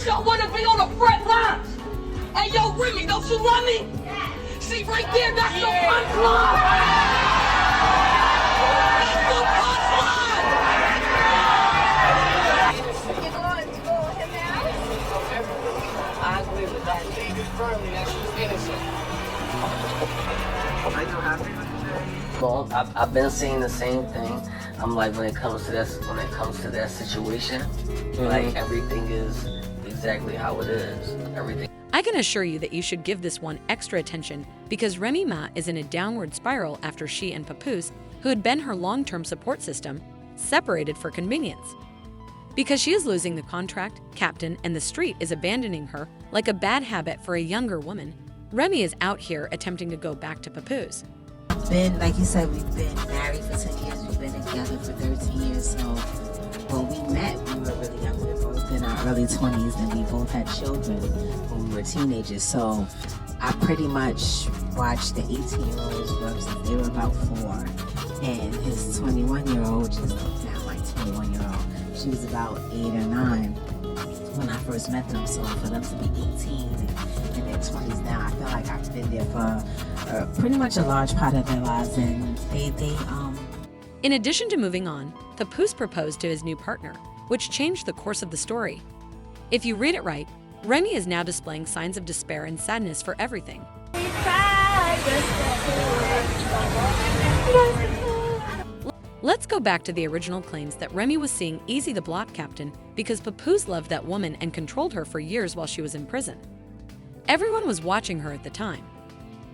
Cause y'all wanna be on the front lines. Hey, yo, Remy, don't you love me? See, right there, that's the punchline. That's the punchline. You go with him now? I agree with that. Firmly that she's innocent. Are you happy with today? Well, I've been saying the same thing. I'm like, when it comes to that situation, like everything is exactly how it is. Everything. I can assure you that you should give this one extra attention because Remy Ma is in a downward spiral after she and Papoose, who had been her long-term support system, separated for convenience. Because she is losing the contract, captain, and the street is abandoning her like a bad habit for a younger woman, Remy is out here attempting to go back to Papoose. Like you said, we've been married for 10 years, we've been together for 13 years, so when we met, we were really young. We were both in our early 20s, and we both had children when we were teenagers, so I pretty much watched the 18-year-olds grow up since they were about 4, and his 21-year-old, which is now like 21-year-old, she was about 8 or 9 when I first met them, so for them to be 18 and in their 20s now, I feel like I've been there for pretty much a large part of their lives, and In addition to moving on, Papoose proposed to his new partner, which changed the course of the story. If you read it right, Remy is now displaying signs of despair and sadness for everything. Let's go back to the original claims that Remy was seeing Easy the block captain because Papoose loved that woman and controlled her for years while she was in prison. Everyone was watching her at the time.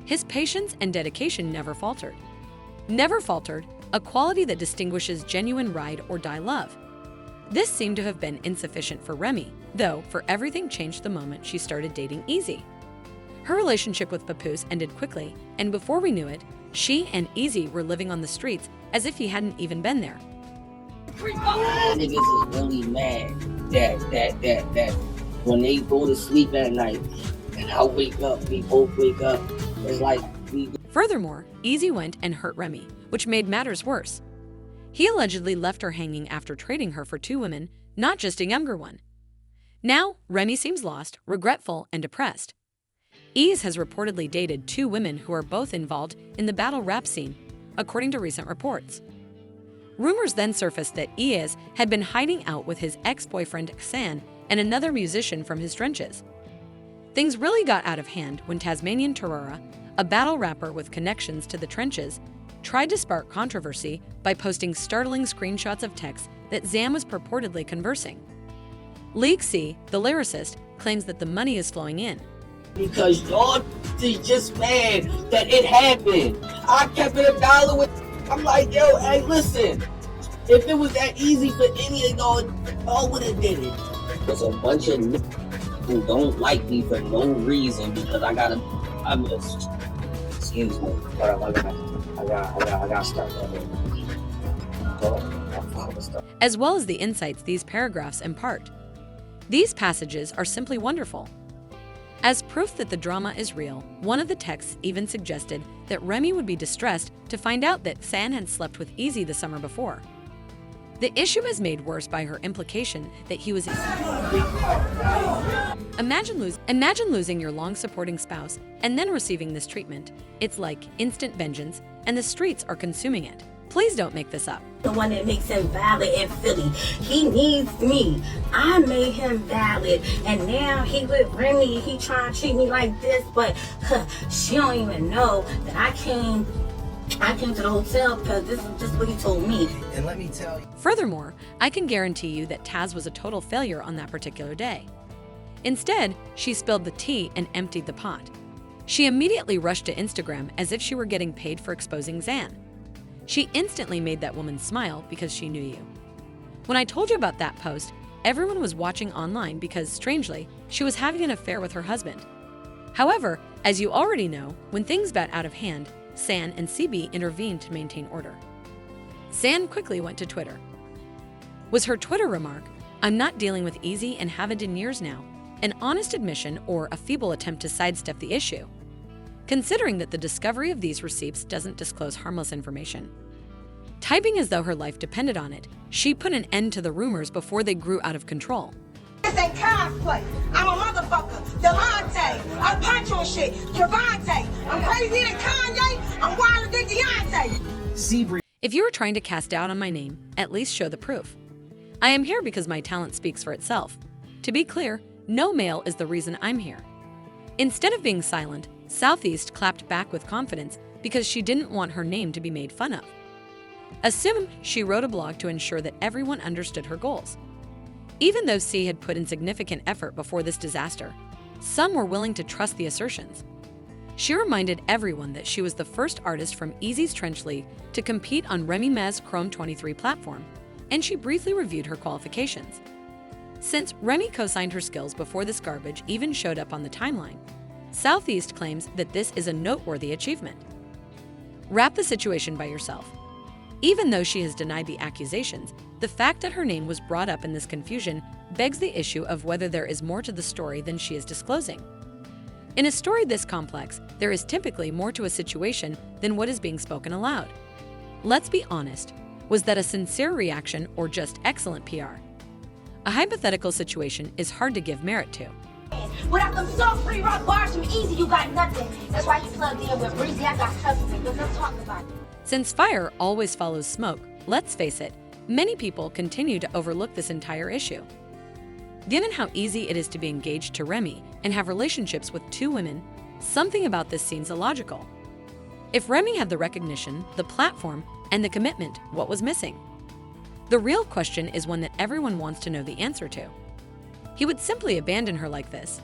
His patience and dedication never faltered. Never faltered, a quality that distinguishes genuine ride or die love. This seemed to have been insufficient for Remy, though, for everything changed the moment she started dating Easy. Her relationship with Papoose ended quickly, and before we knew it, she and Easy were living on the streets as if he hadn't even been there. Niggas is really mad that when they go to sleep at night and I wake up, we both wake up. It's like we. Furthermore, Easy went and hurt Remy, which made matters worse. He allegedly left her hanging after trading her for 2 women, not just a younger one. Now, Remy seems lost, regretful, and depressed. Ease has reportedly dated 2 women who are both involved in the battle rap scene, according to recent reports. Rumors then surfaced that Ease had been hiding out with his ex-boyfriend San and another musician from his trenches. Things really got out of hand when Tasmanian Terrora, a battle rapper with connections to the trenches, tried to spark controversy by posting startling screenshots of texts that Zam was purportedly conversing. League C, the lyricist, claims that the money is flowing in. Because y'all is just mad that it happened. I kept it $1 with. I'm like, yo, hey, listen. If it was that easy for any of y'all would have did it. There's a bunch of who don't like me for no reason because I'm just. Excuse me. I gotta start that. As well as the insights these paragraphs impart. These passages are simply wonderful. As proof that the drama is real, one of the texts even suggested that Remy would be distressed to find out that San had slept with Easy the summer before. The issue is made worse by her implication that he was. Imagine losing your long-supporting spouse and then receiving this treatment. It's like instant vengeance, and the streets are consuming it. Please don't make this up. The one that makes him valid in Philly. He needs me. I made him valid, and now he with Remy. He trying to treat me like this, but she don't even know that I came to the hotel because this is just what he told me. And let me tell you. Furthermore, I can guarantee you that Taz was a total failure on that particular day. Instead, she spilled the tea and emptied the pot. She immediately rushed to Instagram as if she were getting paid for exposing Zan. She instantly made that woman smile because she knew you. When I told you about that post, everyone was watching online because, strangely, she was having an affair with her husband. However, as you already know, when things got out of hand, San and CB intervened to maintain order. San quickly went to Twitter. Was her Twitter remark, "I'm not dealing with Easy and haven't in years now," an honest admission or a feeble attempt to sidestep the issue? Considering that the discovery of these receipts doesn't disclose harmless information. Typing as though her life depended on it, she put an end to the rumors before they grew out of control. This ain't cosplay. I'm a motherfucker. Delonte. I'm Pancho shit. Javante. I'm crazy than Kanye. I'm wilder than Deontay. If you are trying to cast doubt on my name, at least show the proof. I am here because my talent speaks for itself. To be clear, no male is the reason I'm here. Instead of being silent, Southeast clapped back with confidence because she didn't want her name to be made fun of. Assume she wrote a blog to ensure that everyone understood her goals. Even though C had put in significant effort before this disaster, some were willing to trust the assertions. She reminded everyone that she was the first artist from Easy's Trench League to compete on Remy Ma's Chrome 23 platform, and she briefly reviewed her qualifications. Since Remy co-signed her skills before this garbage even showed up on the timeline, Southeast claims that this is a noteworthy achievement. Wrap the situation by yourself. Even though she has denied the accusations, the fact that her name was brought up in this confusion begs the issue of whether there is more to the story than she is disclosing. In a story this complex, there is typically more to a situation than what is being spoken aloud. Let's be honest, was that a sincere reaction or just excellent PR? A hypothetical situation is hard to give merit to. Without them soft free rock bars from Easy, you got nothing. That's why you plugged in with Breezy. I got customers. Let's talk about it. Since fire always follows smoke, let's face it, many people continue to overlook this entire issue. Given how easy it is to be engaged to Remy and have relationships with two women, something about this seems illogical. If Remy had the recognition, the platform, and the commitment, what was missing? The real question is one that everyone wants to know the answer to. He would simply abandon her like this.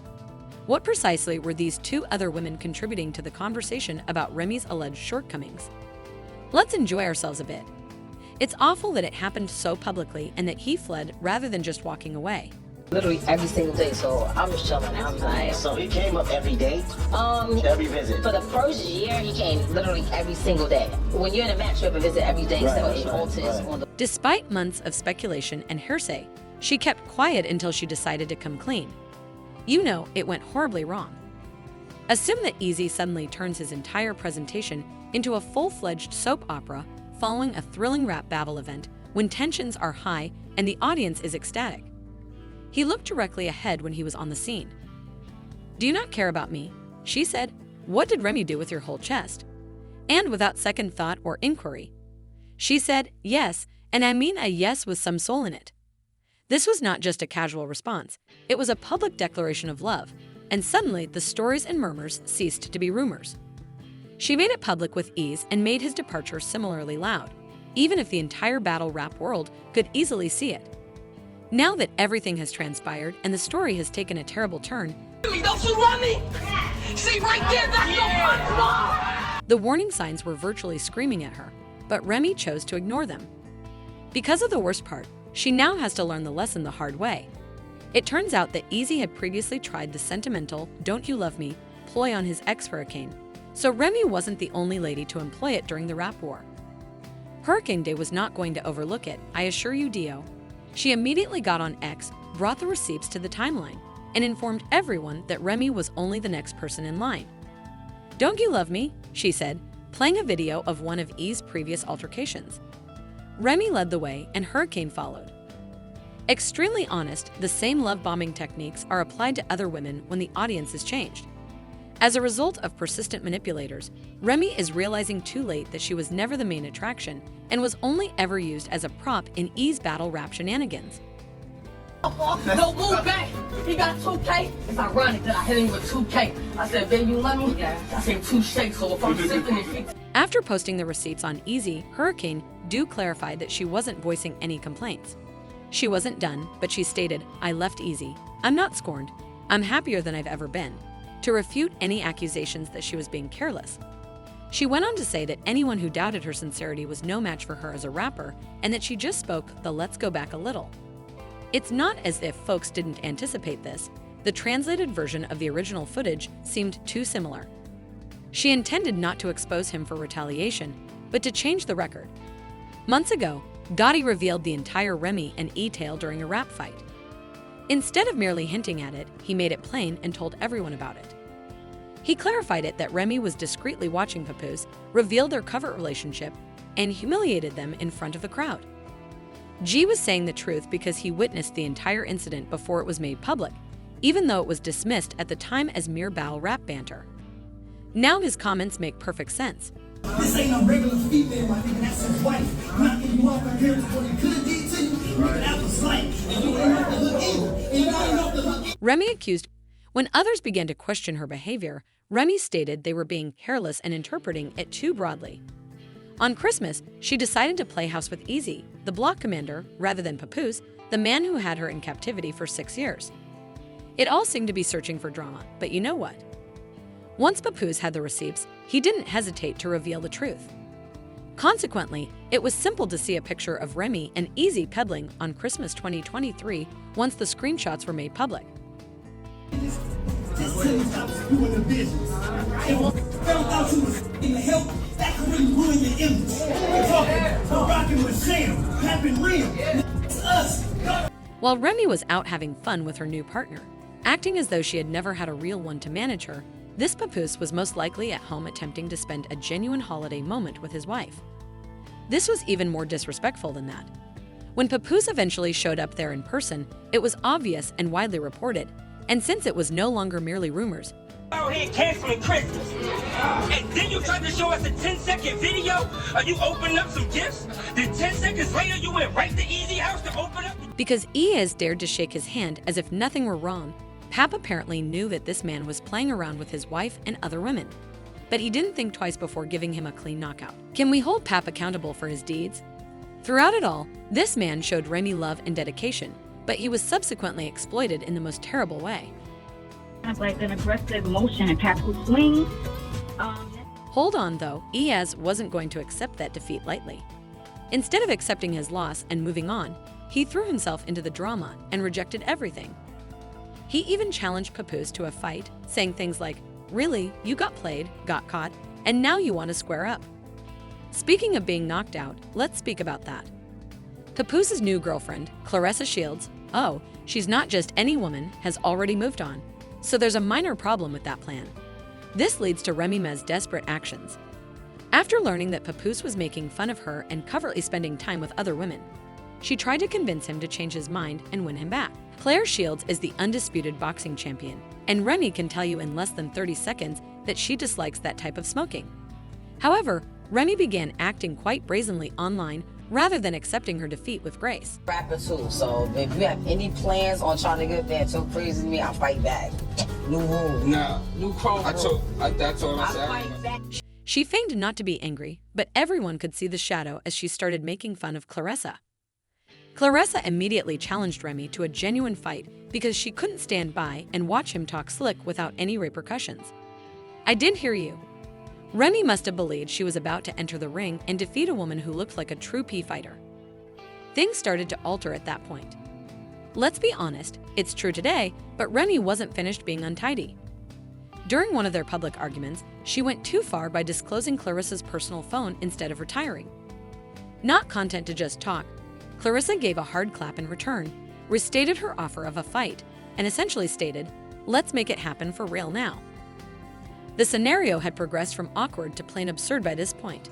What precisely were these two other women contributing to the conversation about Remy's alleged shortcomings? Let's enjoy ourselves a bit. It's awful that it happened so publicly and that he fled rather than just walking away. Literally every single day, so I'm just chilling. I'm like, So he came up every day? Every visit? for the first year, he came literally every single day. When you're in a match, you have a visit every day, so it alters on the. Despite months of speculation and hearsay, she kept quiet until she decided to come clean. You know, it went horribly wrong. Assume that Easy suddenly turns his entire presentation into a full-fledged soap opera following a thrilling rap battle event when tensions are high and the audience is ecstatic. He looked directly ahead when he was on the scene. "Do you not care about me?" she said. "What did Remy do with your whole chest?" And without second thought or inquiry, she said, "Yes, and I mean a yes with some soul in it." This was not just a casual response. It was a public declaration of love, and suddenly the stories and murmurs ceased to be rumors. She made it public with ease and made his departure similarly loud, even if the entire battle rap world could easily see it. Now that everything has transpired and the story has taken a terrible turn, Remy, don't you love me? See right there, that's your front lawn. the warning signs were virtually screaming at her, but Remy chose to ignore them. Because of the worst part, she now has to learn the lesson the hard way. It turns out that Easy had previously tried the sentimental "don't you love me" ploy on his ex Hurricane, so Remy wasn't the only lady to employ it during the rap war. Hurricane Day was not going to overlook it, I assure you, Dio. She immediately got on X, brought the receipts to the timeline, and informed everyone that Remy was only the next person in line. "Don't you love me?" she said, playing a video of one of E's previous altercations. Remy led the way and Hurricane followed. Extremely honest, the same love-bombing techniques are applied to other women when the audience is changed. As a result of persistent manipulators, Remy is realizing too late that she was never the main attraction and was only ever used as a prop in E's battle rap shenanigans. No, move back. He got 2K. It's ironic that I hit him with 2K. I said, "Baby, you love me?" I said, "Two shakes." So if I'm sipping it, After posting the receipts on Easy, Hurricane clarified that she wasn't voicing any complaints. She wasn't done, but she stated, "I left Easy. I'm not scorned. I'm happier than I've ever been," to refute any accusations that she was being careless. She went on to say that anyone who doubted her sincerity was no match for her as a rapper and that she just spoke the "let's go back a little." It's not as if folks didn't anticipate this. The translated version of the original footage seemed too similar. She intended not to expose him for retaliation, but to change the record. Months ago, Gotti revealed the entire Remy and E tale during a rap fight. Instead of merely hinting at it, he made it plain and told everyone about it. He clarified it that Remy was discreetly watching Papoose, revealed their covert relationship, and humiliated them in front of the crowd. G was saying the truth because he witnessed the entire incident before it was made public, even though it was dismissed at the time as mere bowel rap banter. Now his comments make perfect sense. This ain't no regular female, my nigga, that's his wife. Knocking you off my parents for what he could have did to you, nigga, that was slight. And you ain't off the hook either. And you ain't off the hook either. Remy accused. When others began to question her behavior, Remy stated they were being careless and interpreting it too broadly. On Christmas, she decided to play house with Easy, the block commander, rather than Papoose, the man who had her in captivity for 6 years. It all seemed to be searching for drama, but you know what? Once Papoose had the receipts, he didn't hesitate to reveal the truth. Consequently, it was simple to see a picture of Remy and Easy peddling on Christmas 2023 once the screenshots were made public. Just tell you stop doing the business. And when found out you was in the help, that could really ruin your image. We're talking, rocking with Sam, having real. It's us. While Remy was out having fun with her new partner, acting as though she had never had a real one to manage her, this Papoose was most likely at home attempting to spend a genuine holiday moment with his wife. This was even more disrespectful than that. When Papoose eventually showed up there in person, it was obvious and widely reported, and since it was no longer merely rumors, out here canceling Christmas. And then you tried to show us a 10-second video of you opening up some gifts. Then 10 seconds later, you went right to Easy House to open up. Because Iaz dared to shake his hand as if nothing were wrong, Pap apparently knew that this man was playing around with his wife and other women. But he didn't think twice before giving him a clean knockout. Can we hold Pap accountable for his deeds? Throughout it all, this man showed Remy love and dedication, but he was subsequently exploited in the most terrible way. Kind of like an aggressive motion and Papoose swing. Hold on though, Iaz wasn't going to accept that defeat lightly. Instead of accepting his loss and moving on, he threw himself into the drama and rejected everything. He even challenged Papoose to a fight, saying things like, "Really, you got played, got caught, and now you want to square up." Speaking of being knocked out, let's speak about that. Papoose's new girlfriend, Clarissa Shields, oh, she's not just any woman, has already moved on. So there's a minor problem with that plan. This leads to Remy's desperate actions. After learning that Papoose was making fun of her and covertly spending time with other women, she tried to convince him to change his mind and win him back. Claire Shields is the undisputed boxing champion, and Remy can tell you in less than 30 seconds that she dislikes that type of smoking. However, Remy began acting quite brazenly online rather than accepting her defeat with grace. Rapper too, so if you have any plans on trying to get there too crazy to me, I'll fight back. New rule. Nah, new chrome. That's all I said. She feigned not to be angry, but everyone could see the shadow as she started making fun of Clarissa. Clarissa immediately challenged Remy to a genuine fight because she couldn't stand by and watch him talk slick without any repercussions. I did hear you. Remy must have believed she was about to enter the ring and defeat a woman who looked like a true pea fighter. Things started to alter at that point. Let's be honest, it's true today, but Remy wasn't finished being untidy. During one of their public arguments, she went too far by disclosing Clarissa's personal phone instead of retiring. Not content to just talk, Clarissa gave a hard clap in return, restated her offer of a fight, and essentially stated, "Let's make it happen for real now." The scenario had progressed from awkward to plain absurd by this point.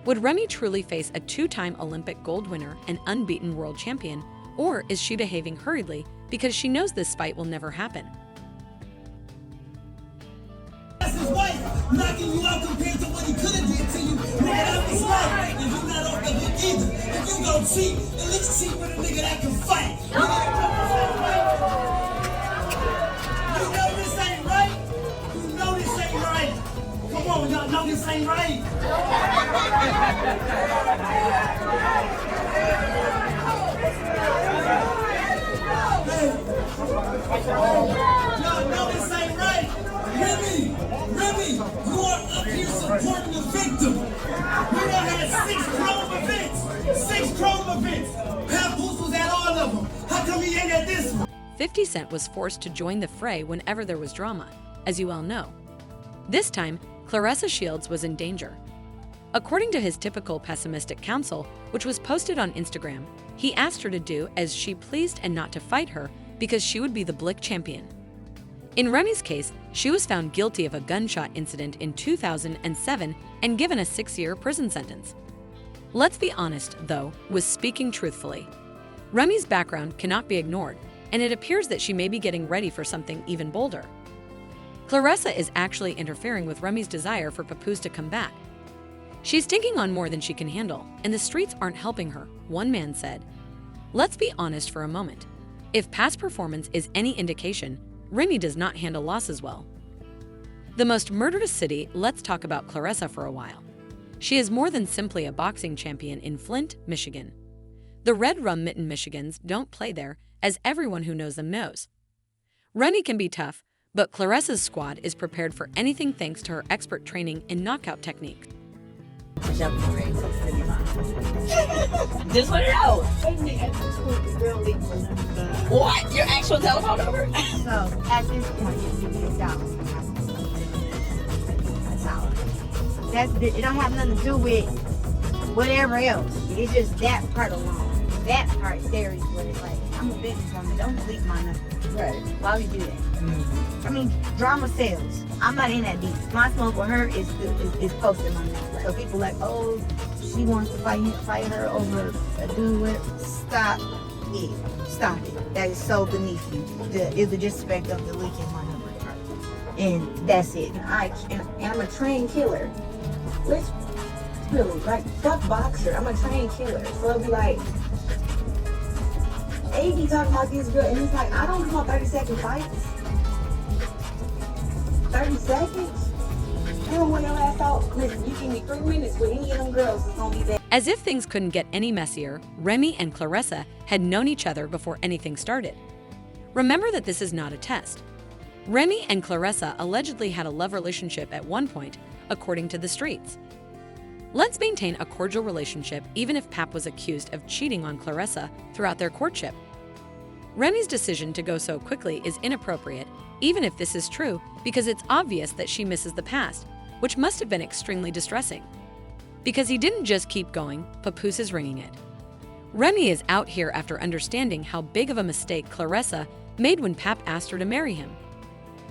Would Remy truly face a two-time Olympic gold winner and unbeaten world champion, or is she behaving hurriedly because she knows this fight will never happen? That's his wife, knocking you out compared to what he could have did to you. Nigga, that's his wife, and you not off the hook either. If you gon' cheat, at least cheat with a nigga that can fight. You know this ain't right. You know this ain't right. Come on, y'all know this ain't right. Y'all know this ain't right. Remy, you are up here supporting the victim. We done had 6 chrome events. Papoose was at all of them. How come he ain't at this one? 50 Cent was forced to join the fray whenever there was drama, as you all know. This time, Clarissa Shields was in danger. According to his typical pessimistic counsel, which was posted on Instagram, he asked her to do as she pleased and not to fight her because she would be the Blick champion. In Remy's case, she was found guilty of a gunshot incident in 2007 and given a 6-year prison sentence. Let's be honest, though, with speaking truthfully. Remy's background cannot be ignored, and it appears that she may be getting ready for something even bolder. Claressa is actually interfering with Remy's desire for Papoose to come back. She's taking on more than she can handle, and the streets aren't helping her, one man said. Let's be honest for a moment. If past performance is any indication, Remy does not handle losses well. The most murderous city, let's talk about Claressa for a while. She is more than simply a boxing champion in Flint, Michigan. The Red Rum Mitten Michigans don't play there, as everyone who knows them knows. Remy can be tough, but Claressa's squad is prepared for anything thanks to her expert training in knockout techniques. Just let it out. What? Your actual telephone number? So at this point, it's $50. It don't have nothing to do with whatever else. It's just that part alone. That part there is what it's like. I'm a businesswoman. Don't delete my number. Right. Why would you do that? I mean, drama sells. I'm not in that deep. My smoke with her is posted on that. So people like, oh, she wants to fight her over a dude with. Stop it. Stop it. That is so beneath you. Is the disrespect of deleting my number. And that's it. And I'm a trained killer. Which, really, like, fuck boxer. I'm a trained killer. So it'll be like, A.B. talking about this girl, and he's like, I don't want 30-second fights. 30 seconds? I don't want your ass out. Listen, you give me 3 minutes with any of them girls, it's gonna be bad. As if things couldn't get any messier, Remy and Claressa had known each other before anything started. Remember that this is not a test. Remy and Claressa allegedly had a love relationship at one point, according to the streets. Let's maintain a cordial relationship even if Pap was accused of cheating on Claressa throughout their courtship. Remy's decision to go so quickly is inappropriate, even if this is true, because it's obvious that she misses the past, which must have been extremely distressing. Because he didn't just keep going, Papoose is ringing it. Remy is out here after understanding how big of a mistake Claressa made when Pap asked her to marry him.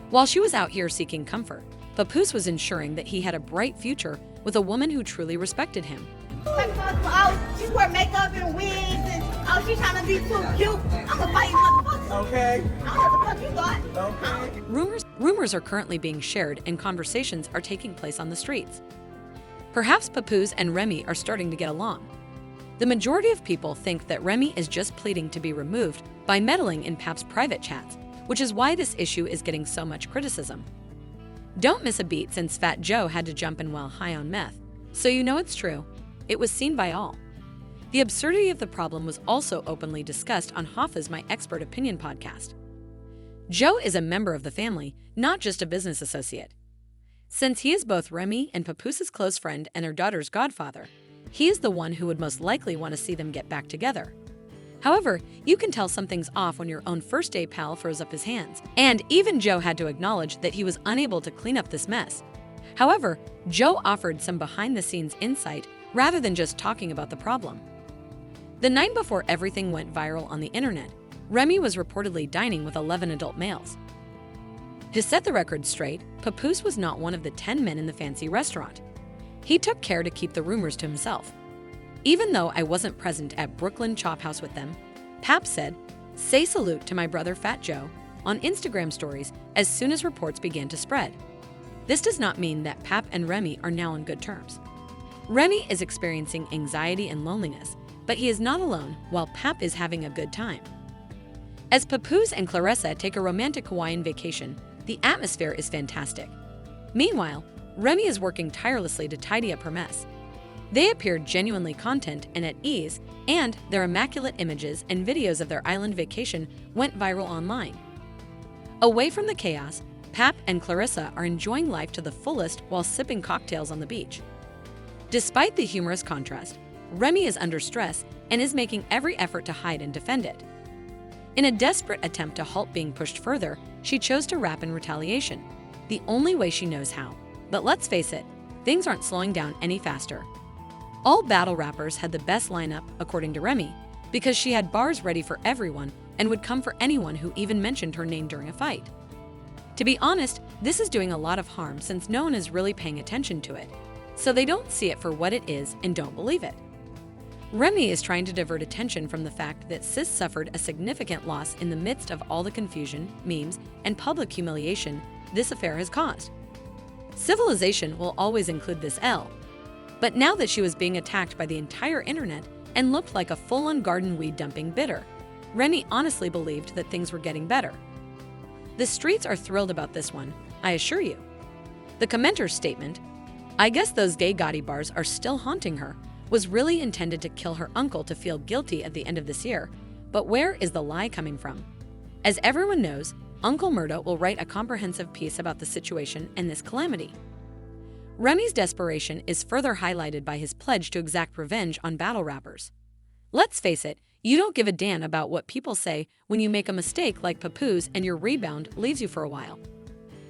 While she was out here seeking comfort, Papoose was ensuring that he had a bright future with a woman who truly respected him. Oh, she wear makeup and wigs, and oh, she's trying to be too cute. I'm gonna fight you, motherfucker. Okay. I don't know what the fuck you thought. Okay. Rumors are currently being shared and conversations are taking place on the streets. Perhaps Papoose and Remy are starting to get along. The majority of people think that Remy is just pleading to be removed by meddling in Pap's private chats, which is why this issue is getting so much criticism. Don't miss a beat since Fat Joe had to jump in while high on meth, so you know it's true. It was seen by all. The absurdity of the problem was also openly discussed on Hoffa's My Expert Opinion podcast. Joe is a member of the family, not just a business associate. Since he is both Remy and Papoose's close friend and their daughter's godfather, he is the one who would most likely want to see them get back together. However, you can tell something's off when your own first-day pal throws up his hands, and even Joe had to acknowledge that he was unable to clean up this mess. However, Joe offered some behind-the-scenes insight rather than just talking about the problem. The night before everything went viral on the internet, Remy was reportedly dining with 11 adult males. To set the record straight, Papoose was not one of the 10 men in the fancy restaurant. He took care to keep the rumors to himself. Even though I wasn't present at Brooklyn Chop House with them, Pap said, "Say salute to my brother Fat Joe," on Instagram stories as soon as reports began to spread. This does not mean that Pap and Remy are now on good terms. Remy is experiencing anxiety and loneliness, but he is not alone while Pap is having a good time. As Papoose and Claressa take a romantic Hawaiian vacation, the atmosphere is fantastic. Meanwhile, Remy is working tirelessly to tidy up her mess. They appeared genuinely content and at ease, and their immaculate images and videos of their island vacation went viral online. Away from the chaos, Pap and Claressa are enjoying life to the fullest while sipping cocktails on the beach. Despite the humorous contrast, Remy is under stress and is making every effort to hide and defend it. In a desperate attempt to halt being pushed further, she chose to rap in retaliation, the only way she knows how. But let's face it, things aren't slowing down any faster. All battle rappers had the best lineup, according to Remy, because she had bars ready for everyone and would come for anyone who even mentioned her name during a fight. To be honest, this is doing a lot of harm since no one is really paying attention to it, so they don't see it for what it is and don't believe it. Remy is trying to divert attention from the fact that Sis suffered a significant loss in the midst of all the confusion, memes, and public humiliation this affair has caused. Civilization will always include this L. But now that she was being attacked by the entire internet and looked like a full-on garden weed dumping bidder, Remy honestly believed that things were getting better. The streets are thrilled about this one, I assure you. The commenter's statement, "I guess those gay Gotti bars are still haunting her," was really intended to kill her uncle to feel guilty at the end of this year, but where is the lie coming from? As everyone knows, Uncle Murda will write a comprehensive piece about the situation and this calamity. Remy's desperation is further highlighted by his pledge to exact revenge on battle rappers. Let's face it, you don't give a damn about what people say when you make a mistake like Papoose and your rebound leaves you for a while.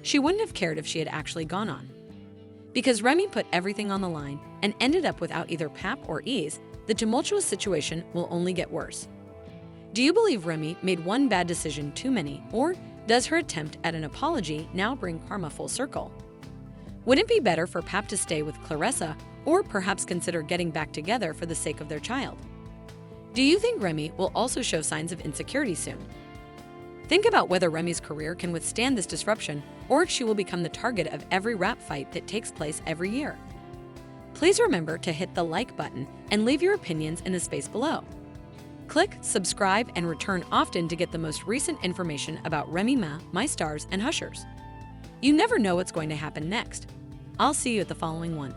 She wouldn't have cared if she had actually gone on. Because Remy put everything on the line and ended up without either pap or ease, the tumultuous situation will only get worse. Do you believe Remy made one bad decision too many, or does her attempt at an apology now bring karma full circle? Would it be better for Pap to stay with Clarissa, or perhaps consider getting back together for the sake of their child? Do you think Remy will also show signs of insecurity soon? Think about whether Remy's career can withstand this disruption, or if she will become the target of every rap fight that takes place every year. Please remember to hit the like button and leave your opinions in the space below. Click, subscribe, and return often to get the most recent information about Remy Ma, My Stars, and Hushers. You never know what's going to happen next. I'll see you at the following one.